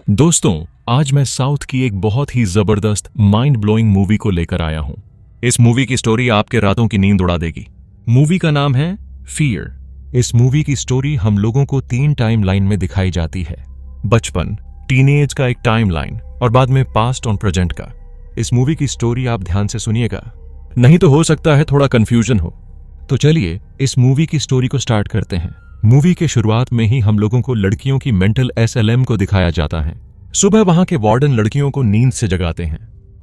दोस्तों, आज मैं साउथ की एक बहुत ही जबरदस्त माइंड ब्लोइंग मूवी को लेकर आया हूं। इस मूवी की स्टोरी आपके रातों की नींद उड़ा देगी। मूवी का नाम है फियर। इस मूवी की स्टोरी हम लोगों को 3 टाइम लाइन में दिखाई जाती है। बचपन, टीनेज का एक टाइम लाइन और बाद में पास्ट और प्रेजेंट का। इस मूवी की स्टोरी आप ध्यान से सुनिएगा, नहीं तो हो सकता है थोड़ा कंफ्यूजन हो। तो चलिए इस मूवी की स्टोरी को स्टार्ट करते हैं। मूवी के शुरुआत में ही हम लोगों को लड़कियों की मेंटल एसएलएम को दिखाया जाता है। सुबह वहां के वार्डन लड़कियों को नींद से जगाते हैं।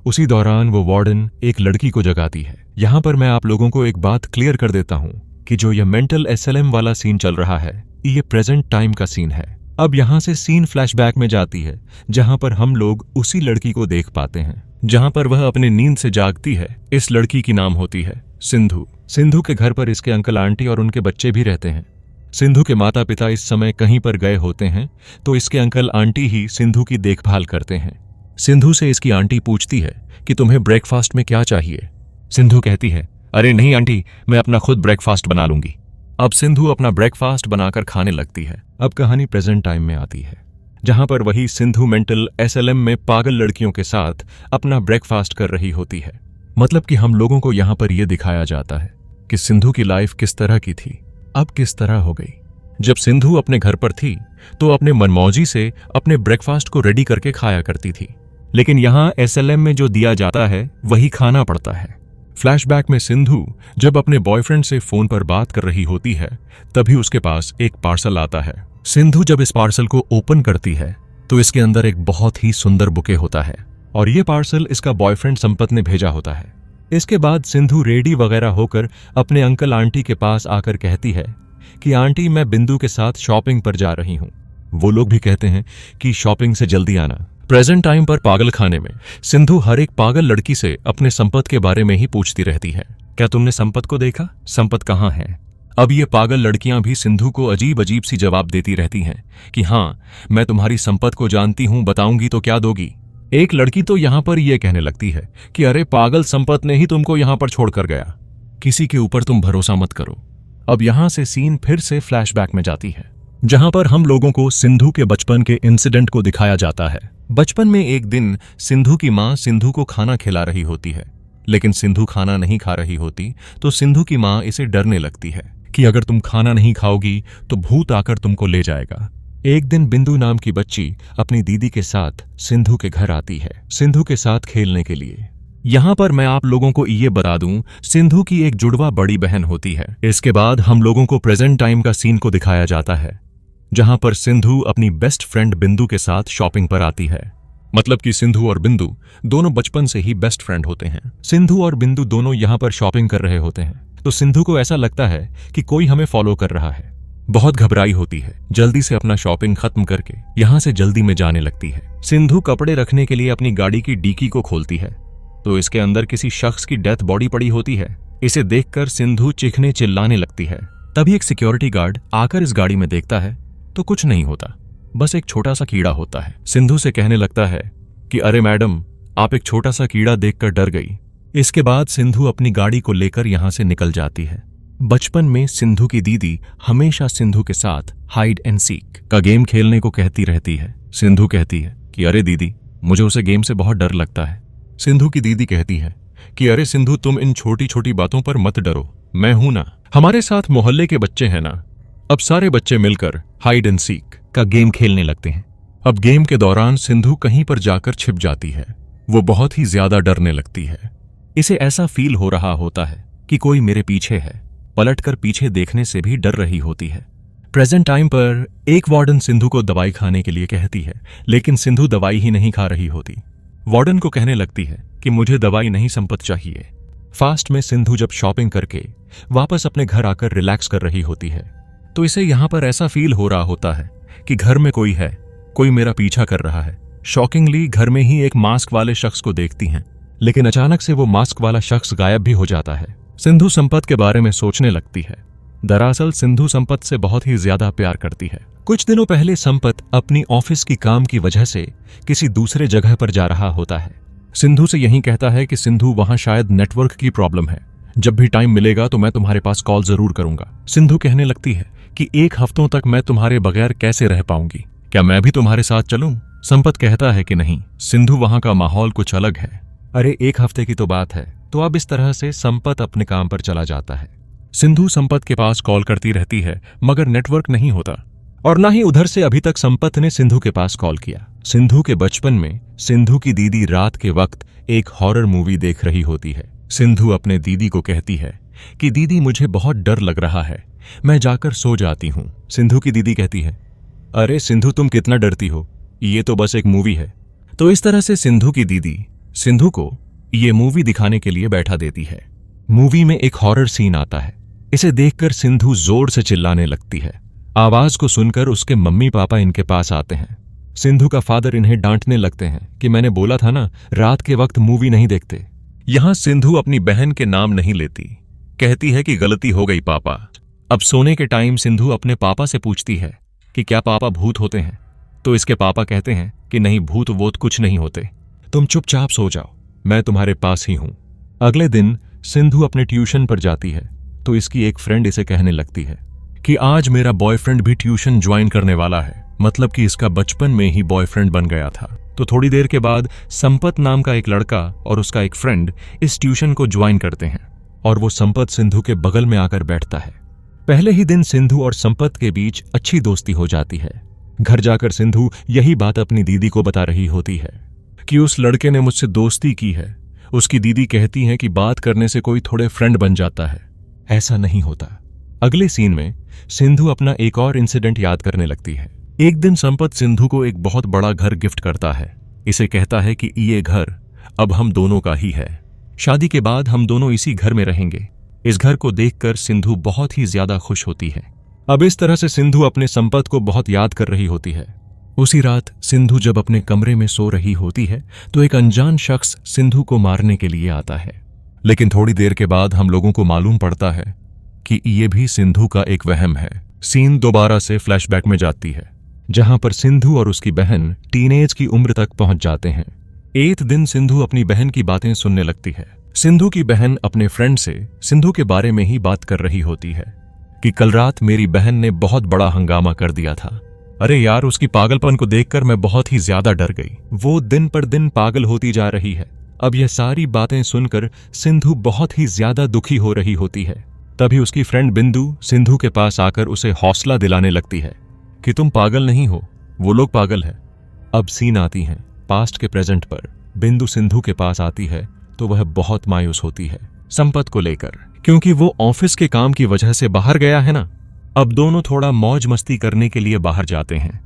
उसी दौरान वो वार्डन एक लड़की को जगाती है। यहां पर मैं आप लोगों को एक बात क्लियर कर देता हूं कि जो ये मेंटल एसएलएम वाला सीन चल रहा है, ये प्रेजेंट टाइम का सीन है। अब यहां से सीन फ्लैशबैक में जाती है, जहां पर हम लोग उसी लड़की को देख पाते हैं जहां पर वह अपने नींद से जागती है। इस लड़की की नाम होती है सिंधु। सिंधु के घर पर इसके अंकल आंटी और उनके बच्चे भी रहते हैं। सिंधु के माता पिता इस समय कहीं पर गए होते हैं, तो इसके अंकल आंटी ही सिंधु की देखभाल करते हैं। सिंधु से इसकी आंटी पूछती है कि तुम्हें ब्रेकफास्ट में क्या चाहिए। सिंधु कहती है, अरे नहीं आंटी, मैं अपना खुद ब्रेकफास्ट बना लूंगी। अब सिंधु अपना ब्रेकफास्ट बनाकर खाने लगती है। अब कहानी प्रेजेंट टाइम में आती है, जहां पर वही सिंधु मेंटल एसएलएम में पागल लड़कियों के साथ अपना ब्रेकफास्ट कर रही होती है। मतलब कि हम लोगों को यहां पर यह दिखाया जाता है कि सिंधु की लाइफ किस तरह की थी, अब किस तरह हो गई। जब सिंधु अपने घर पर थी तो अपने मनमौजी से अपने ब्रेकफास्ट को रेडी करके खाया करती थी, लेकिन यहां एसएलएम में जो दिया जाता है वही खाना पड़ता है। फ्लैशबैक में सिंधु जब अपने बॉयफ्रेंड से फोन पर बात कर रही होती है, तभी उसके पास एक पार्सल आता है। सिंधु जब इस पार्सल को ओपन करती है तो इसके अंदर एक बहुत ही सुंदर बुके होता है, और ये पार्सल इसका बॉयफ्रेंड संपत ने भेजा होता है। इसके बाद सिंधु रेडी वगैरह होकर अपने अंकल आंटी के पास आकर कहती है कि आंटी, मैं बिंदु के साथ शॉपिंग पर जा रही हूं। वो लोग भी कहते हैं कि शॉपिंग से जल्दी आना। प्रेजेंट टाइम पर पागल खाने में सिंधु हर एक पागल लड़की से अपने संपत के बारे में ही पूछती रहती है। क्या तुमने संपत को देखा? संपत कहाँ है? अब ये पागल लड़कियां भी सिंधु को अजीब अजीब सी जवाब देती रहती हैं कि हाँ, मैं तुम्हारी संपत को जानती हूं, बताऊंगी तो क्या दोगी। एक लड़की तो यहां पर यह कहने लगती है कि अरे पागल, संपत ने ही तुमको यहां पर छोड़कर गया, किसी के ऊपर तुम भरोसा मत करो। अब यहां से सीन फिर से फ्लैशबैक में जाती है, जहां पर हम लोगों को सिंधु के बचपन के इंसिडेंट को दिखाया जाता है। बचपन में एक दिन सिंधु की मां सिंधु को खाना खिला रही होती है, लेकिन सिंधु खाना नहीं खा रही होती तो सिंधु की मां इसे डरने लगती है कि अगर तुम खाना नहीं खाओगी तो भूत आकर तुमको ले जाएगा। एक दिन बिंदु नाम की बच्ची अपनी दीदी के साथ सिंधु के घर आती है, सिंधु के साथ खेलने के लिए। यहां पर मैं आप लोगों को ये बता दूं, सिंधु की एक जुड़वा बड़ी बहन होती है। इसके बाद हम लोगों को प्रेजेंट टाइम का सीन को दिखाया जाता है, जहां पर सिंधु अपनी बेस्ट फ्रेंड बिंदु के साथ शॉपिंग पर आती है। मतलब कि सिंधु और बिंदु दोनों बचपन से ही बेस्ट फ्रेंड होते हैं। सिंधु और बिंदु दोनों यहां पर शॉपिंग कर रहे होते हैं, तो सिंधु को ऐसा लगता है कि कोई हमें फॉलो कर रहा है। बहुत घबराई होती है, जल्दी से अपना शॉपिंग खत्म करके यहां से जल्दी में जाने लगती है। सिंधु कपड़े रखने के लिए अपनी गाड़ी की डिक्की को खोलती है, तो इसके अंदर किसी शख्स की डेथ बॉडी पड़ी होती है। इसे देखकर सिंधु चीखने चिल्लाने लगती है। तभी एक सिक्योरिटी गार्ड आकर इस गाड़ी में देखता है तो कुछ नहीं होता, बस एक छोटा सा कीड़ा होता है। सिंधु से कहने लगता है कि अरे मैडम, आप एक छोटा सा कीड़ा देखकर डर गई। इसके बाद सिंधु अपनी गाड़ी को लेकर यहां से निकल जाती है। बचपन में सिंधु की दीदी हमेशा सिंधु के साथ हाइड एंड सीक का गेम खेलने को कहती रहती है। सिंधु कहती है कि अरे दीदी, मुझे उसे गेम से बहुत डर लगता है। सिंधु की दीदी कहती है कि अरे सिंधु, तुम इन छोटी छोटी बातों पर मत डरो, मैं हूं ना, हमारे साथ मोहल्ले के बच्चे हैं ना। अब सारे बच्चे मिलकर हाइड एंड सीक का गेम खेलने लगते हैं। अब गेम के दौरान सिंधु कहीं पर जाकर छिप जाती है। वो बहुत ही ज्यादा डरने लगती है। इसे ऐसा फील हो रहा होता है कि कोई मेरे पीछे है। पलटकर पीछे देखने से भी डर रही होती है। प्रेजेंट टाइम पर एक वार्डन सिंधु को दवाई खाने के लिए कहती है, लेकिन सिंधु दवाई ही नहीं खा रही होती। वार्डन को कहने लगती है कि मुझे दवाई नहीं, संपत चाहिए। फास्ट में सिंधु जब शॉपिंग करके वापस अपने घर आकर रिलैक्स कर रही होती है, तो इसे यहां पर ऐसा फील हो रहा होता है कि घर में कोई है, कोई मेरा पीछा कर रहा है। शॉकिंगली घर में ही एक मास्क वाले शख्स को देखती हैं, लेकिन अचानक से वो मास्क वाला शख्स गायब भी हो जाता है। सिंधु संपत के बारे में सोचने लगती है। दरअसल सिंधु संपत से बहुत ही ज्यादा प्यार करती है। कुछ दिनों पहले संपत अपनी ऑफिस की काम की वजह से किसी दूसरे जगह पर जा रहा होता है। सिंधु से यही कहता है कि सिंधु, वहां शायद नेटवर्क की प्रॉब्लम है, जब भी टाइम मिलेगा तो मैं तुम्हारे पास कॉल जरूर करूंगा। सिंधु कहने लगती है कि 1 हफ्तों तक मैं तुम्हारे बगैर कैसे रह पाऊंगी, क्या मैं भी तुम्हारे साथ चलूं? संपत कहता है कि नहीं सिंधु, वहां का माहौल कुछ अलग है। अरे 1 हफ्ते की तो बात है। तो अब इस तरह से संपत अपने काम पर चला जाता है। सिंधु संपत के पास कॉल करती रहती है मगर नेटवर्क नहीं होता, और ना ही उधर से अभी तक संपत ने सिंधु के पास कॉल किया। सिंधु के बचपन में सिंधु की दीदी रात के वक्त एक हॉरर मूवी देख रही होती है। सिंधु अपने दीदी को कहती है कि दीदी मुझे बहुत डर लग रहा है, मैं जाकर सो जाती हूँ। सिंधु की दीदी कहती है, अरे सिंधु तुम कितना डरती हो, ये तो बस एक मूवी है। तो इस तरह से सिंधु की दीदी सिंधु को ये मूवी दिखाने के लिए बैठा देती है। मूवी में एक हॉरर सीन आता है। इसे देखकर सिंधु जोर से चिल्लाने लगती है। आवाज को सुनकर उसके मम्मी पापा इनके पास आते हैं। सिंधु का फादर इन्हें डांटने लगते हैं कि मैंने बोला था ना, रात के वक्त मूवी नहीं देखते। यहां सिंधु अपनी बहन के नाम नहीं लेती, कहती है कि गलती हो गई पापा। अब सोने के टाइम सिंधु अपने पापा से पूछती है कि क्या पापा भूत होते हैं? तो इसके पापा कहते हैं कि नहीं, भूत वोत कुछ नहीं होते, तुम चुपचाप सो जाओ, मैं तुम्हारे पास ही हूं। अगले दिन सिंधु अपने ट्यूशन पर जाती है तो इसकी एक फ्रेंड इसे कहने लगती है कि आज मेरा बॉयफ्रेंड भी ट्यूशन ज्वाइन करने वाला है, मतलब कि इसका बचपन में ही बॉयफ्रेंड बन गया था। तो थोड़ी देर के बाद संपत नाम का एक लड़का और उसका एक फ्रेंड इस ट्यूशन को ज्वाइन करते हैं और वो संपत सिंधु के बगल में आकर बैठता है। पहले ही दिन सिंधु और संपत के बीच अच्छी दोस्ती हो जाती है। घर जाकर सिंधु यही बात अपनी दीदी को बता रही होती है कि उस लड़के ने मुझसे दोस्ती की है। उसकी दीदी कहती है कि बात करने से कोई थोड़े फ्रेंड बन जाता है, ऐसा नहीं होता। अगले सीन में सिंधु अपना एक और इंसिडेंट याद करने लगती है। एक दिन संपत सिंधु को एक बहुत बड़ा घर गिफ्ट करता है। इसे कहता है कि ये घर अब हम दोनों का ही है, शादी के बाद हम दोनों इसी घर में रहेंगे। इस घर को देखकर सिंधु बहुत ही ज्यादा खुश होती है। अब इस तरह से सिंधु अपने संपत को बहुत याद कर रही होती है। उसी रात सिंधु जब अपने कमरे में सो रही होती है तो एक अनजान शख्स सिंधु को मारने के लिए आता है। लेकिन थोड़ी देर के बाद हम लोगों को मालूम पड़ता है कि ये भी सिंधु का एक वहम है। सीन दोबारा से फ्लैशबैक में जाती है, जहां पर सिंधु और उसकी बहन टीनेज की उम्र तक पहुंच जाते हैं। एक दिन सिंधु अपनी बहन की बातें सुनने लगती है। सिंधु की बहन अपने फ्रेंड से सिंधु के बारे में ही बात कर रही होती है कि कल रात मेरी बहन ने बहुत बड़ा हंगामा कर दिया था। अरे यार, उसकी पागलपन को देखकर मैं बहुत ही ज्यादा डर गई। वो दिन पर दिन पागल होती जा रही है। अब यह सारी बातें सुनकर सिंधु बहुत ही ज्यादा दुखी हो रही होती है। तभी उसकी फ्रेंड बिंदु सिंधु के पास आकर उसे हौसला दिलाने लगती है कि तुम पागल नहीं हो, वो लोग पागल है। अब सीन आती है पास्ट के प्रेजेंट पर। बिंदु सिंधु के पास आती है तो वह बहुत मायूस होती है संपत को लेकर, क्योंकि वो ऑफिस के काम की वजह से बाहर गया है ना। अब दोनों थोड़ा मौज मस्ती करने के लिए बाहर जाते हैं।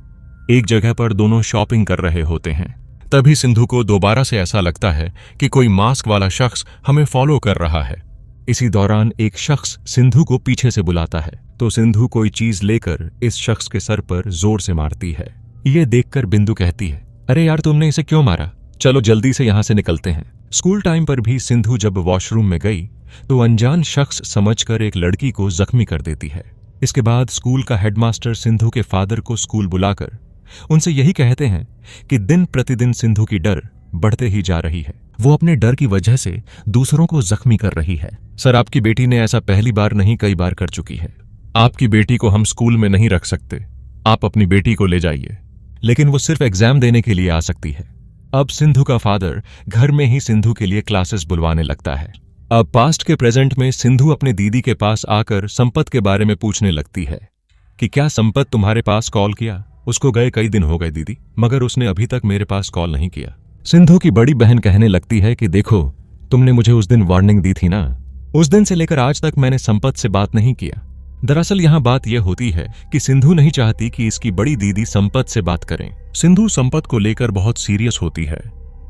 एक जगह पर दोनों शॉपिंग कर रहे होते हैं। तभी सिंधु को दोबारा से ऐसा लगता है कि कोई मास्क वाला शख्स हमें फॉलो कर रहा है। इसी दौरान एक शख्स सिंधु को पीछे से बुलाता है तो सिंधु कोई चीज लेकर इस शख्स के सर पर जोर से मारती है। ये देखकर बिंदु कहती है, अरे यार, तुमने इसे क्यों मारा? चलो जल्दी से यहां से निकलते हैं। स्कूल टाइम पर भी सिंधु जब वॉशरूम में गई तो अनजान शख्स समझकर एक लड़की को जख्मी कर देती है। इसके बाद स्कूल का हेडमास्टर सिंधु के फादर को स्कूल बुलाकर उनसे यही कहते हैं कि दिन प्रतिदिन सिंधु की डर बढ़ते ही जा रही है। वो अपने डर की वजह से दूसरों को जख्मी कर रही है। सर, आपकी बेटी ने ऐसा पहली बार नहीं कई बार कर चुकी है। आपकी बेटी को हम स्कूल में नहीं रख सकते, आप अपनी बेटी को ले जाइए। लेकिन वो सिर्फ एग्जाम देने के लिए आ सकती है। अब सिंधु का फादर घर में ही सिंधु के लिए क्लासेस बुलवाने लगता है। अब पास्ट के प्रेजेंट में सिंधु अपने दीदी के पास आकर संपत के बारे में पूछने लगती है कि क्या संपत तुम्हारे पास कॉल किया? उसको गए कई दिन हो गए दीदी, मगर उसने अभी तक मेरे पास कॉल नहीं किया। सिंधु की बड़ी बहन कहने लगती है कि देखो, तुमने मुझे उस दिन वार्निंग दी थी ना, उस दिन से लेकर आज तक मैंने संपत से बात नहीं किया। दरअसल यहाँ बात यह होती है कि सिंधु नहीं चाहती कि इसकी बड़ी दीदी संपत से बात करें। सिंधु संपत को लेकर बहुत सीरियस होती है।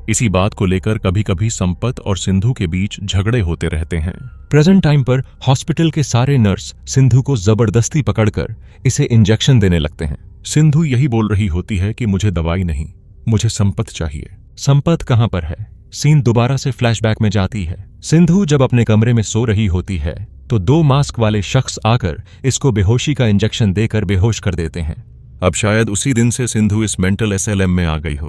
इसी बात को लेकर कभी कभी संपत और सिंधु के बीच झगड़े होते रहते हैं। प्रेजेंट टाइम पर हॉस्पिटल के सारे नर्स सिंधु को जबरदस्ती पकड़कर इसे इंजेक्शन देने लगते हैं। सिंधु यही बोल रही होती है कि मुझे दवाई नहीं, मुझे संपत चाहिए। संपत कहां पर है? सीन दोबारा से फ्लैशबैक में जाती है। सिंधु जब अपने कमरे में सो रही होती है तो 2 मास्क वाले शख्स आकर इसको बेहोशी का इंजेक्शन देकर बेहोश कर देते हैं। अब शायद उसी दिन से सिंधु इस मेंटल एसएलएम में आ गई हो।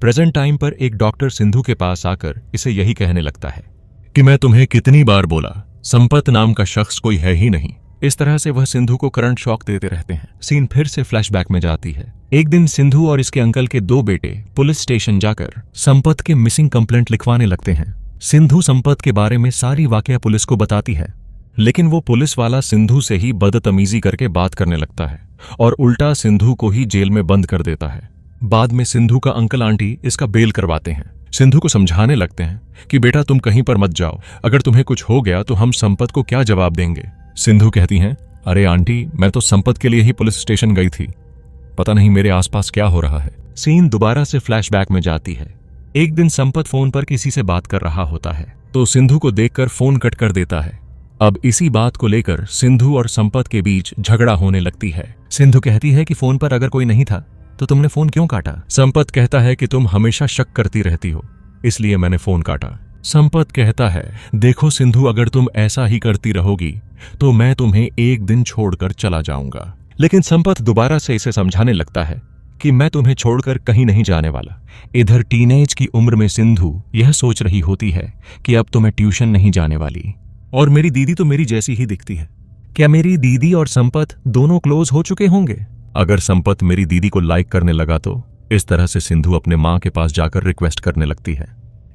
प्रेजेंट टाइम पर एक डॉक्टर सिंधु के पास आकर इसे यही कहने लगता है कि मैं तुम्हें कितनी बार बोला, संपत नाम का शख्स कोई है ही नहीं। इस तरह से वह सिंधु को करंट शॉक देते रहते हैं। सीन फिर से फ्लैशबैक में जाती है। एक दिन सिंधु और इसके अंकल के दो बेटे पुलिस स्टेशन जाकर संपत के मिसिंग कंप्लेंट लिखवाने लगते हैं। सिंधु संपत के बारे में सारी वाकया पुलिस को बताती है, लेकिन वो पुलिस वाला सिंधु से ही बदतमीजी करके बात करने लगता है और उल्टा सिंधु को ही जेल में बंद कर देता है। बाद में सिंधु का अंकल आंटी इसका बेल करवाते हैं। सिंधु को समझाने लगते हैं कि बेटा तुम कहीं पर मत जाओ, अगर तुम्हें कुछ हो गया तो हम संपत को क्या जवाब देंगे। सिंधु कहती हैं, अरे आंटी, मैं तो संपत के लिए ही पुलिस स्टेशन गई थी, पता नहीं मेरे आसपास क्या हो रहा है। सीन दोबारा से फ्लैशबैक में जाती है। एक दिन संपत फोन पर किसी से बात कर रहा होता है तो सिंधु को देखकर फोन कट कर देता है। अब इसी बात को लेकर सिंधु और संपत के बीच झगड़ा होने लगती है। सिंधु कहती है कि फोन पर अगर कोई नहीं था तो तुमने फोन क्यों काटा। संपत कहता है कि तुम हमेशा शक करती रहती हो, इसलिए मैंने फोन काटा। संपत कहता है, देखो सिंधु, अगर तुम ऐसा ही करती रहोगी तो मैं तुम्हें एक दिन छोड़कर चला जाऊंगा। लेकिन संपत दोबारा से इसे समझाने लगता है कि मैं तुम्हें छोड़कर कहीं नहीं जाने वाला। इधर टीनेज की उम्र में सिंधु यह सोच रही होती है कि अब तो मैं ट्यूशन नहीं जाने वाली और मेरी दीदी तो मेरी जैसी ही दिखती है। क्या मेरी दीदी और संपत दोनों क्लोज हो चुके होंगे? अगर संपत मेरी दीदी को लाइक करने लगा तो? इस तरह से सिंधु अपने माँ के पास जाकर रिक्वेस्ट करने लगती है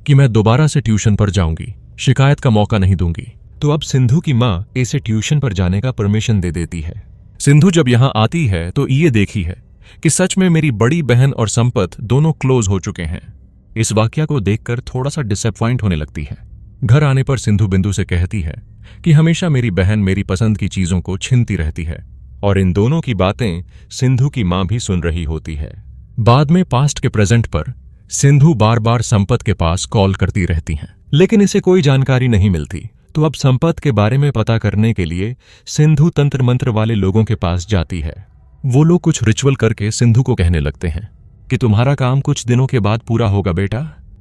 कि मैं दोबारा से ट्यूशन पर जाऊंगी, शिकायत का मौका नहीं दूंगी। तो अब सिंधु की माँ इसे ट्यूशन पर जाने का परमिशन दे देती है। सिंधु जब यहाँ आती है तो ये देखी है कि सच में मेरी बड़ी बहन और संपत दोनों क्लोज हो चुके हैं। इस वाकया को देखकर थोड़ा सा डिसअपॉइंट होने लगती है। घर आने पर सिंधु बिंदु से कहती है कि हमेशा मेरी बहन मेरी पसंद की चीजों को छीनती रहती है और इन दोनों की बातें सिंधु की माँ भी सुन रही होती है। बाद में पास्ट के प्रेजेंट पर सिंधु बार बार संपत के पास कॉल करती रहती हैं, लेकिन इसे कोई जानकारी नहीं मिलती। तो अब संपत के बारे में पता करने के लिए सिंधु तंत्र मंत्र वाले लोगों के पास जाती है। वो लोग कुछ रिचुअल करके सिंधु को कहने लगते हैं कि तुम्हारा काम कुछ दिनों के बाद पूरा होगा बेटा,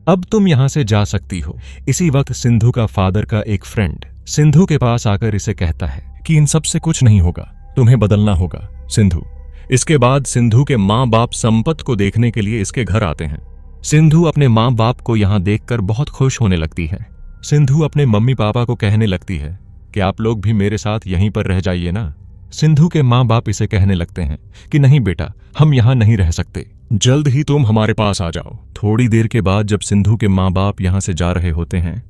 अब तुम यहां से जा सकती हो। इसी वक्त सिंधु का फादर का एक फ्रेंड सिंधु के पास आकर इसे कहता है कि इन सब से कुछ नहीं होगा, तुम्हें बदलना होगा सिंधु। इसके बाद सिंधु के माँ बाप संपत को देखने के लिए इसके घर आते हैं। सिंधु अपने माँ बाप को यहाँ देखकर बहुत खुश होने लगती है। सिंधु अपने मम्मी पापा को कहने लगती है कि आप लोग भी मेरे साथ यहीं पर रह जाइए ना। सिंधु के माँ बाप इसे कहने लगते हैं कि नहीं बेटा, हम यहाँ नहीं रह सकते, जल्द ही तुम हमारे पास आ जाओ। थोड़ी देर के बाद जब सिंधु के माँ बाप यहाँ से जा रहे होते हैं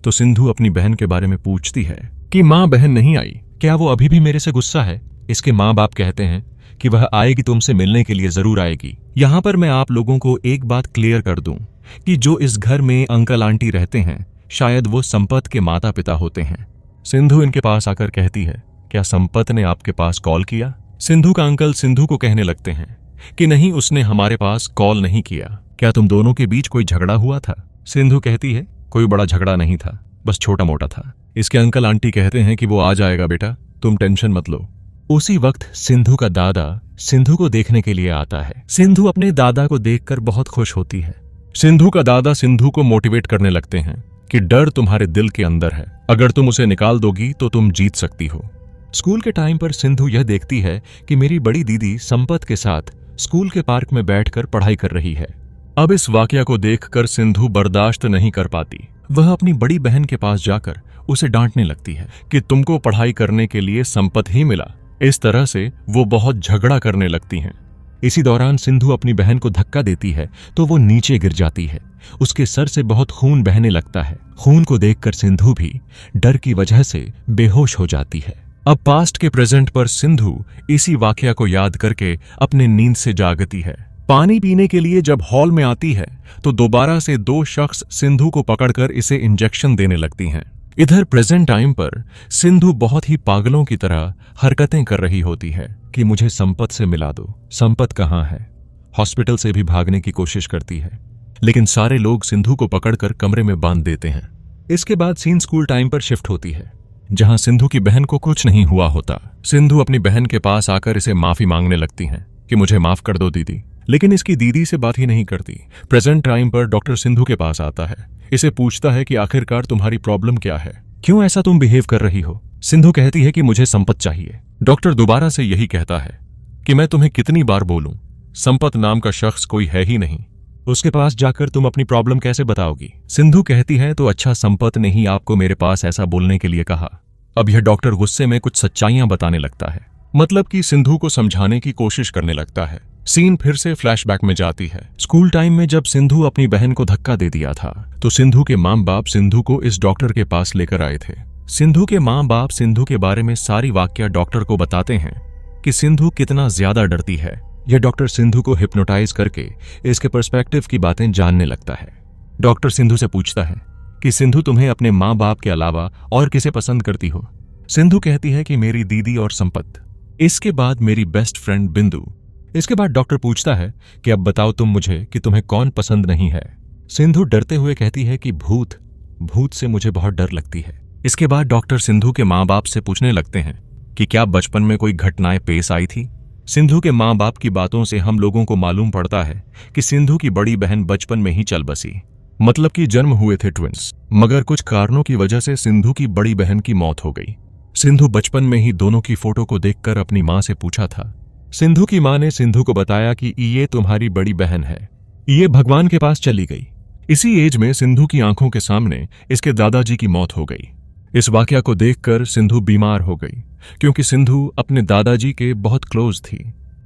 तो सिंधु अपनी बहन के बारे में पूछती है कि माँ, बहन नहीं आई, क्या वो अभी भी मेरे से गुस्सा है? इसके माँ बाप कहते हैं कि वह आएगी, तुमसे मिलने के लिए जरूर आएगी। यहाँ पर मैं आप लोगों को एक बात क्लियर कर दूं कि जो इस घर में अंकल आंटी रहते हैं शायद वो संपत के माता पिता होते हैं। सिंधु इनके पास आकर कहती है, क्या संपत ने आपके पास कॉल किया? सिंधु का अंकल सिंधु को कहने लगते हैं कि नहीं, उसने हमारे पास कॉल नहीं किया। क्या तुम दोनों के बीच कोई झगड़ा हुआ था? सिंधु कहती है, कोई बड़ा झगड़ा नहीं था, बस छोटा मोटा था। इसके अंकल आंटी कहते हैं कि वो आ जाएगा बेटा, तुम टेंशन मत लो। उसी वक्त सिंधु का दादा सिंधु को देखने के लिए आता है। सिंधु अपने दादा को देखकर बहुत खुश होती है। सिंधु का दादा सिंधु को मोटिवेट करने लगते हैं कि डर तुम्हारे दिल के अंदर है, अगर तुम उसे निकाल दोगी तो तुम जीत सकती हो। स्कूल के टाइम पर सिंधु यह देखती है कि मेरी बड़ी दीदी संपत के साथ स्कूल के पार्क में बैठकर पढ़ाई कर रही है। अब इस वाकया को देखकर सिंधु बर्दाश्त नहीं कर पाती। वह अपनी बड़ी बहन के पास जाकर उसे डांटने लगती है कि तुमको पढ़ाई करने के लिए संपत ही मिला। इस तरह से वो बहुत झगड़ा करने लगती हैं। इसी दौरान सिंधु अपनी बहन को धक्का देती है तो वो नीचे गिर जाती है। उसके सर से बहुत खून बहने लगता है। खून को देखकर सिंधु भी डर की वजह से बेहोश हो जाती है। अब पास्ट के प्रेजेंट पर सिंधु इसी वाकया को याद करके अपने नींद से जागती है। पानी पीने के लिए जब हॉल में आती है तो दोबारा से दो शख्स सिंधु को पकड़कर इसे इंजेक्शन देने लगती हैं। इधर प्रेजेंट टाइम पर सिंधु बहुत ही पागलों की तरह हरकतें कर रही होती है कि मुझे संपत से मिला दो, संपत कहाँ है। हॉस्पिटल से भी भागने की कोशिश करती है, लेकिन सारे लोग सिंधु को पकड़कर कमरे में बांध देते हैं। इसके बाद सीन स्कूल टाइम पर शिफ्ट होती है, जहां सिंधु की बहन को कुछ नहीं हुआ होता। सिंधु अपनी बहन के पास आकर इसे माफी मांगने लगती हैं कि मुझे माफ कर दो दीदी, लेकिन इसकी दीदी से बात ही नहीं करती। प्रेजेंट टाइम पर डॉक्टर सिंधु के पास आता है, इसे पूछता है कि आखिरकार तुम्हारी प्रॉब्लम क्या है, क्यों ऐसा तुम बिहेव कर रही हो। सिंधु कहती है कि मुझे संपत चाहिए। डॉक्टर दोबारा से यही कहता है कि मैं तुम्हें कितनी बार बोलूं, संपत नाम का शख्स कोई है ही नहीं, उसके पास जाकर तुम अपनी प्रॉब्लम कैसे बताओगी। सिंधु कहती है तो अच्छा, संपत ने ही आपको मेरे पास ऐसा बोलने के लिए कहा। अब यह डॉक्टर गुस्से में कुछ सच्चाइयां बताने लगता है मतलब कि सिंधु को समझाने की कोशिश करने लगता है। सीन फिर से फ्लैशबैक में जाती है। स्कूल टाइम में जब सिंधु अपनी बहन को धक्का दे दिया था तो सिंधु के माँ बाप सिंधु को इस डॉक्टर के पास लेकर आए थे। सिंधु के माँ बाप सिंधु के बारे में सारी वाकया डॉक्टर को बताते हैं कि सिंधु कितना ज्यादा डरती है। यह डॉक्टर सिंधु को हिप्नोटाइज करके इसके पर्सपेक्टिव की बातें जानने लगता है। डॉक्टर सिंधु से पूछता है कि सिंधु तुम्हें अपने माँ बाप के अलावा और किसे पसंद करती हो। सिंधु कहती है कि मेरी दीदी और संपत, इसके बाद मेरी बेस्ट फ्रेंड बिंदु। इसके बाद डॉक्टर पूछता है कि अब बताओ तुम मुझे कि तुम्हें कौन पसंद नहीं है। सिंधु डरते हुए कहती है कि भूत से मुझे बहुत डर लगती है। इसके बाद डॉक्टर सिंधु के माँ बाप से पूछने लगते हैं कि क्या बचपन में कोई घटनाएं पेश आई थी। सिंधु के माँ बाप की बातों से हम लोगों को मालूम पड़ता है कि सिंधु की बड़ी बहन बचपन में ही चल बसी, मतलब कि जन्म हुए थे ट्विंस, मगर कुछ कारणों की वजह से सिंधु की बड़ी बहन की मौत हो गई। सिंधु बचपन में ही दोनों की फोटो को देखकर अपनी माँ से पूछा था। सिंधु की माँ ने सिंधु को बताया कि ये तुम्हारी बड़ी बहन है, ये भगवान के पास चली गई। इसी एज में सिंधु की आंखों के सामने इसके दादाजी की मौत हो गई। इस वाकया को देखकर सिंधु बीमार हो गई, क्योंकि सिंधु अपने दादाजी के बहुत क्लोज थी।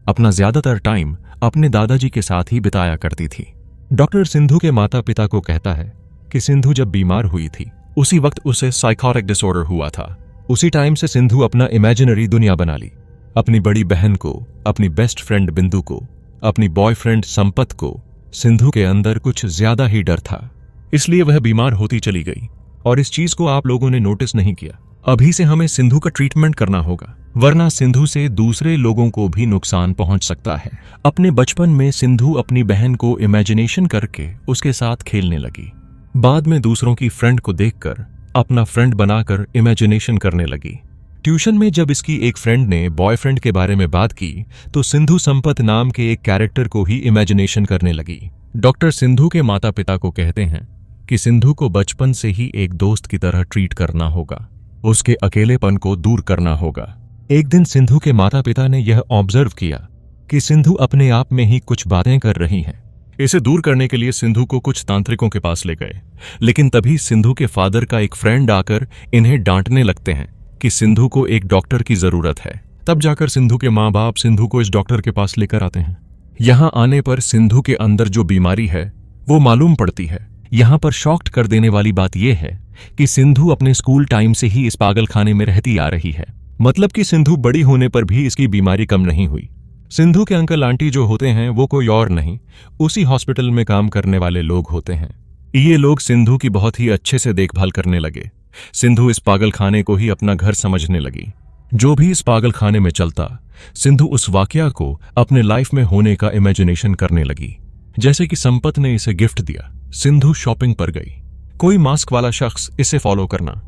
अपना ज्यादातर टाइम अपने दादाजी के साथ ही बिताया करती थी। डॉक्टर सिंधु के माता पिता को कहता है कि सिंधु जब बीमार हुई थी उसी वक्त उसे साइकोटिक डिसऑर्डर हुआ था। उसी टाइम से सिंधु अपना इमेजिनरी दुनिया बना ली। अपनी बड़ी बहन को, अपनी बेस्ट फ्रेंड बिंदु को, अपनी बॉयफ्रेंड संपत को सिंधु के अंदर कुछ ज्यादा ही डर था, इसलिए वह बीमार होती चली गई। और इस चीज को आप लोगों ने नोटिस नहीं किया। अभी से हमें सिंधु का ट्रीटमेंट करना होगा, वरना सिंधु से दूसरे लोगों को भी नुकसान पहुंच सकता है। अपने बचपन में सिंधु अपनी बहन को इमेजिनेशन करके उसके साथ खेलने लगी। बाद में दूसरों की फ्रेंड को देखकर अपना फ्रेंड बनाकर इमेजिनेशन करने लगी। ट्यूशन में जब इसकी एक फ्रेंड ने बॉयफ्रेंड के बारे में बात की तो सिंधु संपत नाम के एक कैरेक्टर को ही इमेजिनेशन करने लगी। डॉक्टर सिंधु के माता पिता को कहते हैं कि सिंधु को बचपन से ही एक दोस्त की तरह ट्रीट करना होगा, उसके अकेलेपन को दूर करना होगा। एक दिन सिंधु के माता पिता ने यह ऑब्जर्व किया कि सिंधु अपने आप में ही कुछ बातें कर रही है। इसे दूर करने के लिए सिंधु को कुछ तांत्रिकों के पास ले गए, लेकिन तभी सिंधु के फादर का एक फ्रेंड आकर इन्हें डांटने लगते हैं कि सिंधु को एक डॉक्टर की जरूरत है। तब जाकर सिंधु के माँ बाप सिंधु को इस डॉक्टर के पास लेकर आते हैं। यहाँ आने पर सिंधु के अंदर जो बीमारी है वो मालूम पड़ती है। यहाँ पर शॉक्ड कर देने वाली बात यह है कि सिंधु अपने स्कूल टाइम से ही इस पागलखाने में रहती आ रही है, मतलब कि सिंधु बड़ी होने पर भी इसकी बीमारी कम नहीं हुई। सिंधु के अंकल आंटी जो होते हैं वो कोई और नहीं, उसी हॉस्पिटल में काम करने वाले लोग होते हैं। ये लोग सिंधु की बहुत ही अच्छे से देखभाल करने लगे। सिंधु इस पागलखाने को ही अपना घर समझने लगी। जो भी इस पागलखाने में चलता, सिंधु उस वाकया को अपने लाइफ में होने का इमेजिनेशन करने लगी। जैसे कि संपत ने इसे गिफ्ट दिया, सिंधु शॉपिंग पर गई, कोई मास्क वाला शख्स इसे फॉलो करना,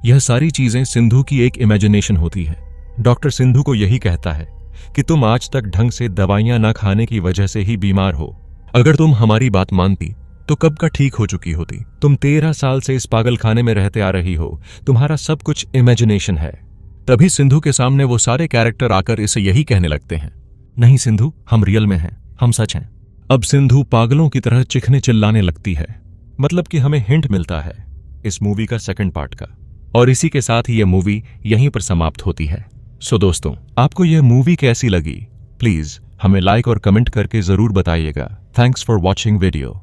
यह सारी चीजें सिंधु की एक इमेजिनेशन होती है। डॉक्टर सिंधु को यही कहता है कि तुम आज तक ढंग से दवाइयां न खाने की वजह से ही बीमार हो। अगर तुम हमारी बात मानती तो कब का ठीक हो चुकी होती। तुम 13 साल से इस पागलखाने में रहते आ रही हो, तुम्हारा सब कुछ इमेजिनेशन है। तभी सिंधु के सामने वो सारे कैरेक्टर आकर इसे यही कहने लगते हैं, नहीं सिंधु, हम रियल में हैं, हम सच हैं। अब सिंधु पागलों की तरह चिखने चिल्लाने लगती है। मतलब कि हमें हिंट मिलता है इस मूवी का सेकंड पार्ट का, और इसी के साथ ही यह मूवी यहीं पर समाप्त होती है। सो दोस्तों, आपको यह मूवी कैसी लगी प्लीज हमें लाइक और कमेंट करके जरूर बताइएगा। Thanks for watching video.